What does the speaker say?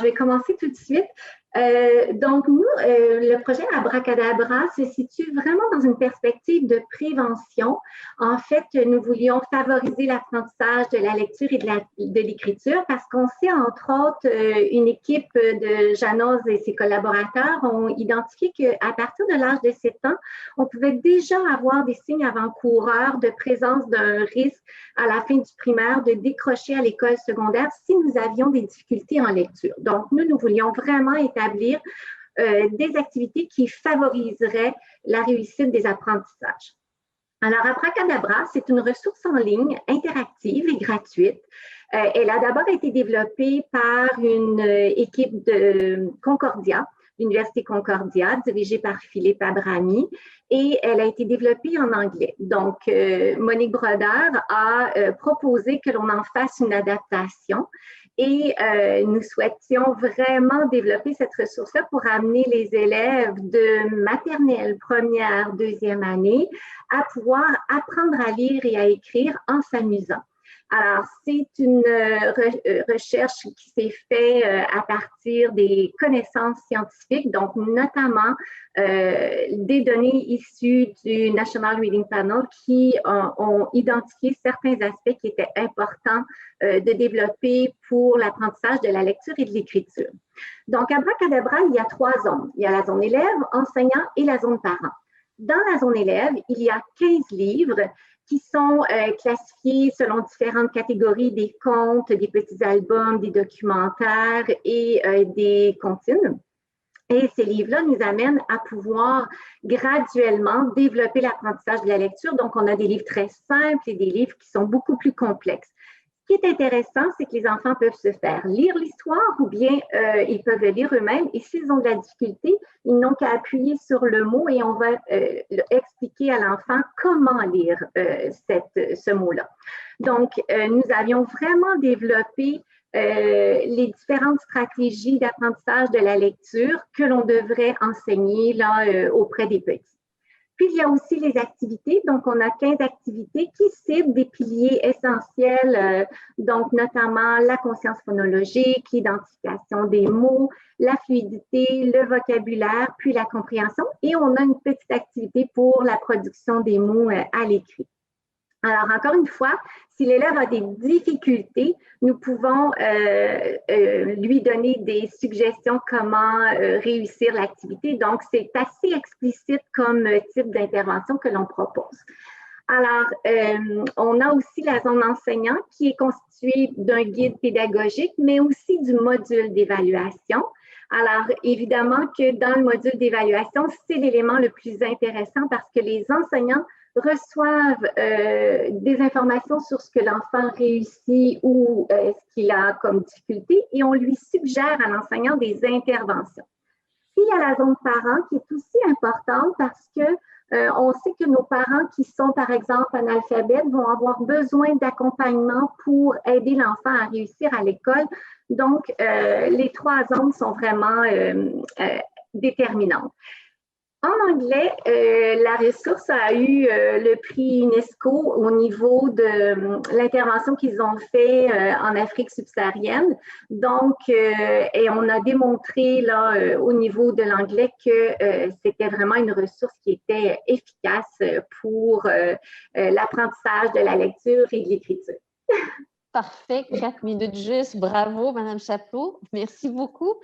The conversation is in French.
je vais commencer tout de suite. Donc, nous, le projet Abracadabra se situe vraiment dans une perspective de prévention. En fait, nous voulions favoriser l'apprentissage de la lecture et de l'écriture parce qu'on sait, entre autres, une équipe de Janos et ses collaborateurs ont identifié qu'à partir de l'âge de 7 ans, on pouvait déjà avoir des signes avant-coureurs de présence d'un risque à la fin du primaire de décrocher à l'école secondaire si nous avions des difficultés en lecture. Donc, nous voulions vraiment établir des activités qui favoriseraient la réussite des apprentissages. Alors, Abracadabra, c'est une ressource en ligne interactive et gratuite. Elle a d'abord été développée par une équipe de Concordia, l'Université Concordia, dirigée par Philippe Abrami, et elle a été développée en anglais. Donc, Monique Brodeur a proposé que l'on en fasse une adaptation et nous souhaitions vraiment développer cette ressource-là pour amener les élèves de maternelle, première, deuxième année à pouvoir apprendre à lire et à écrire en s'amusant. Alors, c'est une recherche qui s'est faite à partir des connaissances scientifiques, donc notamment des données issues du National Reading Panel qui ont identifié certains aspects qui étaient importants de développer pour l'apprentissage de la lecture et de l'écriture. Donc, à Abracadabra, il y a 3 zones. Il y a la zone élève, enseignant et la zone parent. Dans la zone élève, il y a 15 livres qui sont classifiés selon différentes catégories, des contes, des petits albums, des documentaires et des comptines. Et ces livres-là nous amènent à pouvoir graduellement développer l'apprentissage de la lecture. Donc, on a des livres très simples et des livres qui sont beaucoup plus complexes. Ce qui est intéressant, c'est que les enfants peuvent se faire lire l'histoire ou bien ils peuvent le lire eux-mêmes. Et s'ils ont de la difficulté, ils n'ont qu'à appuyer sur le mot et on va expliquer à l'enfant comment lire ce mot-là. Donc, nous avions vraiment développé les différentes stratégies d'apprentissage de la lecture que l'on devrait enseigner là, auprès des petits. Puis, il y a aussi les activités. Donc, on a 15 activités qui ciblent des piliers essentiels, donc notamment la conscience phonologique, l'identification des mots, la fluidité, le vocabulaire, puis la compréhension. Et on a une petite activité pour la production des mots à l'écrit. Alors, encore une fois, si l'élève a des difficultés, nous pouvons lui donner des suggestions comment réussir l'activité. Donc, c'est assez explicite comme type d'intervention que l'on propose. Alors, on a aussi la zone enseignant qui est constituée d'un guide pédagogique, mais aussi du module d'évaluation. Alors, évidemment que dans le module d'évaluation, c'est l'élément le plus intéressant parce que les enseignants reçoivent des informations sur ce que l'enfant réussit ou ce qu'il a comme difficulté et on lui suggère à l'enseignant des interventions. Puis, il y a la zone parent qui est aussi importante parce que on sait que nos parents qui sont, par exemple, analphabètes vont avoir besoin d'accompagnement pour aider l'enfant à réussir à l'école. Donc, les 3 zones sont vraiment déterminantes. En anglais, la ressource a eu le prix UNESCO au niveau de l'intervention qu'ils ont fait en Afrique subsaharienne. Donc, et on a démontré là, au niveau de l'anglais que c'était vraiment une ressource qui était efficace pour l'apprentissage de la lecture et de l'écriture. Parfait, 4 minutes juste. Bravo, Madame Chapelot. Merci beaucoup.